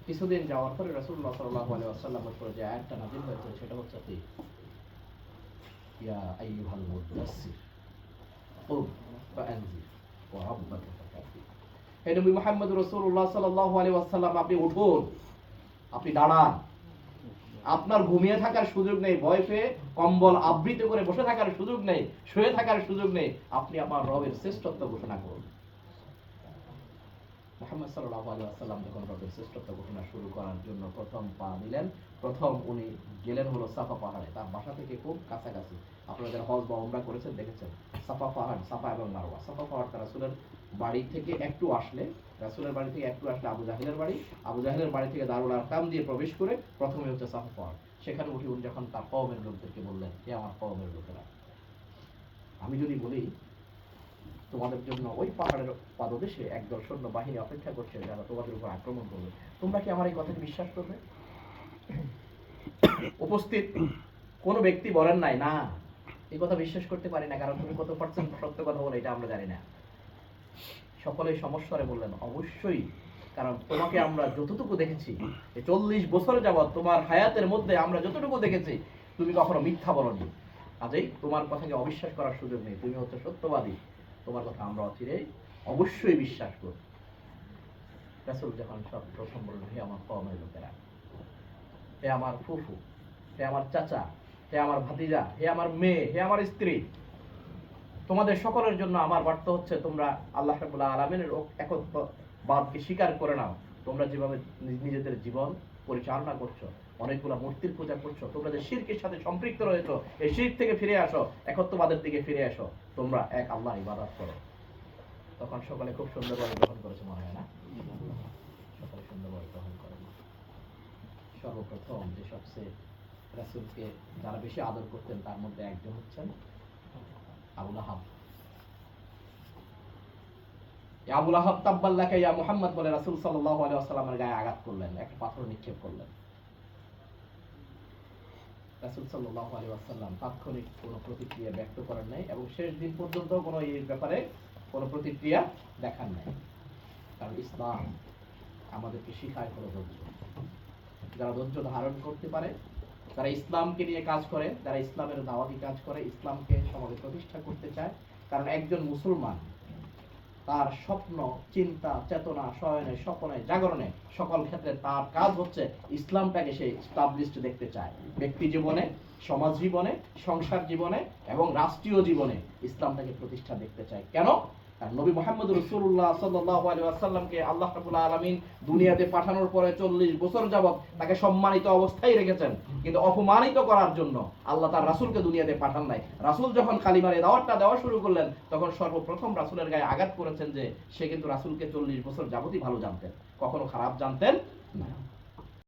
কিছুদিন যাওয়ার পরে রাসূলুল্লাহ সাল্লাল্লাহু আলাইহি ওয়াসাল্লামের উপর যে আয়াতটা নাযিল হয়েছে সেটা হচ্ছে কি, ইয়া আইয়ুহাল মুদাসসির কুম ফাআনজির ওয়া রাব্বাকা ফাকাব্বির। হে নবী মুহাম্মদ রাসূলুল্লাহ সাল্লাল্লাহু আলাইহি ওয়াসাল্লাম, আপনি উঠুন, আপনি দাঁড়ান। আপনার ঘুমিয়ে থাকার সুযোগ নেই, ভয় পেয়ে কম্বল আবৃত করে বসে থাকার সুযোগ নেই, শুয়ে থাকার সুযোগ নেই। আপনি আমার রবের শ্রেষ্ঠত্ব ঘোষণা করুন। মুহাম্মদ সাল্লাল্লাহু আলাইহি ওয়াসাল্লাম যখন রবের শ্রেষ্ঠত্ব ঘোষণা শুরু করার জন্য প্রথম পা দিলেন, প্রথম উনি গেলেন হলো সাফা পাহাড়ে। তার বাসা থেকে খুব কাছাকাছি। আপনারা যারা হজ বা উমরা করেছেন দেখেছেন সাফা পাহাড়, সাফা এবং মারওয়া। সাফা পাহাড় রাসূলের বাড়ি থেকে একটু আসলে, রাসূলের বাড়ি থেকে একটু আসলে আবু জাহেলের বাড়ি, আবু জাহেলের বাড়ি থেকে দারুল আরকাম দিয়ে প্রবেশ করে প্রথমে হচ্ছে সাফা পাহাড়। সেখানে উঠে উনি যখন তার কওমের লোকদেরকে বললেন, হে আমার কওমের লোকেরা, আমি যদি বলি তোমাদের জন্য ওই পাহাড়ের পাদদেশে একদল সৈন্য বাহিনী অপেক্ষা করছে যারা তোমাদের উপর আক্রমণ করবে, তোমরা কি আমার এই কথাটি বিশ্বাস করবে? উপস্থিত কোন ব্যক্তি বলেন নাই না, এই কথা বিশ্বাস করতে পারি না, কারণ তুমি কত পার্সেন্ট সত্য কথা বলো এটা আমরা জানি না। সকলেই সমস্যারে বললেন অবশ্যই, কারণ তোমাকে আমরা যতটুকু দেখেছি 40 বছর যাবত তোমার হায়াতের মধ্যে আমরা যতটুকু দেখেছি তুমি কখনো মিথ্যা বলনি, কাজেই তোমার কথাকে অবিশ্বাস করার সুযোগ নেই, তুমি হচ্ছে সত্যবাদী, তোমার কথা আমরা অচিরেই অবশ্যই বিশ্বাস করব। রাসূল যখন সব প্রথম বললেন, হে আমার কওমের লোকেরা, হে আমার ফুফু, হে আমার চাচা, হে আমার ভাতিজা, হে আমার মেয়ে, হে আমার স্ত্রী, তোমাদের সকলের জন্য আমার বার্তা হচ্ছে তোমরা আল্লাহ রাব্বুল আলামিনের একত্ববাদকে স্বীকার করে নাও। তোমরা যেভাবে নিজেদের জীবন পরিচালনা করছো, অনেকগুলো মূর্তির পূজা করছো, তোমরা যে শিরকের সাথে সম্পৃক্ত রয়েছো, এই শিরক থেকে ফিরে আসো, একত্ববাদের দিকে ফিরে আসো, তোমরা এক আল্লাহর ইবাদত করো। তখন সকলে খুব সুন্দরভাবে গ্রহণ করেছে মনে হয় না? সকলে সুন্দরভাবে গ্রহণ করে। সর্বপ্রথম যে সবচেয়ে রাসূলকে যারা বেশি আদর করতেন তার মধ্যে একজন হচ্ছেন আবু লাহাব। আবু লাহাব তাব্বাল্লাকা ইয়া মুহাম্মদ বলে রাসূল সাল্লাল্লাহু আলাইহি ওয়াসাল্লামের গায়ে আঘাত করলেন, একটা পাথর নিক্ষেপ করলেন। রাসূল সাল্লাল্লাহু আলাইহি ওয়াসাল্লাম তাৎক্ষণিক কোনো প্রতিক্রিয়া ব্যক্ত করেন নাই এবং শেষ দিন পর্যন্ত কোনো এই ব্যাপারে কোনো প্রতিক্রিয়া দেখান নাই। কারণ ইসলাম আমাদেরকে শিখায় হলো ধৈর্য। যারা ধৈর্য ধারণ করতে পারে, যারা ইসলামকে নিয়ে কাজ করে, যারা ইসলামের দাওয়াতি কাজ করে, ইসলামকে সমাজে প্রতিষ্ঠা করতে চায়, কারণ একজন মুসলমান তার স্বপ্ন, চিন্তা, চেতনা, শয়নে, স্বপনে, জাগরণে সকল ক্ষেত্রে তার কাজ হচ্ছে ইসলামটাকে সে এস্টাবলিশড দেখতে চায়। ব্যক্তি জীবনে, সমাজ জীবনে, সংসার জীবনে এবং রাষ্ট্রীয় জীবনে ইসলামটাকে প্রতিষ্ঠা দেখতে চায়। কেন? কারণ নবী মুহাম্মদ রাসূলুল্লাহ সাল্লাল্লাহু আলাইহি ওয়াসাল্লামকে আল্লাহ রাব্বুল আলামিন দুনিয়াতে পাঠানোর পরে 40 বছর যাবত তাকে সম্মানিত অবস্থায় রেখেছেন, কিন্তু অপমানিত করার জন্য আল্লাহ তার রাসূলকে দুনিয়াতে পাঠান নাই। রাসূল যখন কালিমার দাওয়াতটা দেওয়া শুরু করলেন, তখন সর্বপ্রথম রাসূলের গায়ে আঘাত করেছেন যে সে কিন্তু রাসূলকে 40 বছর যাবতই ভালো জানতেন, কখনো খারাপ জানতেন না।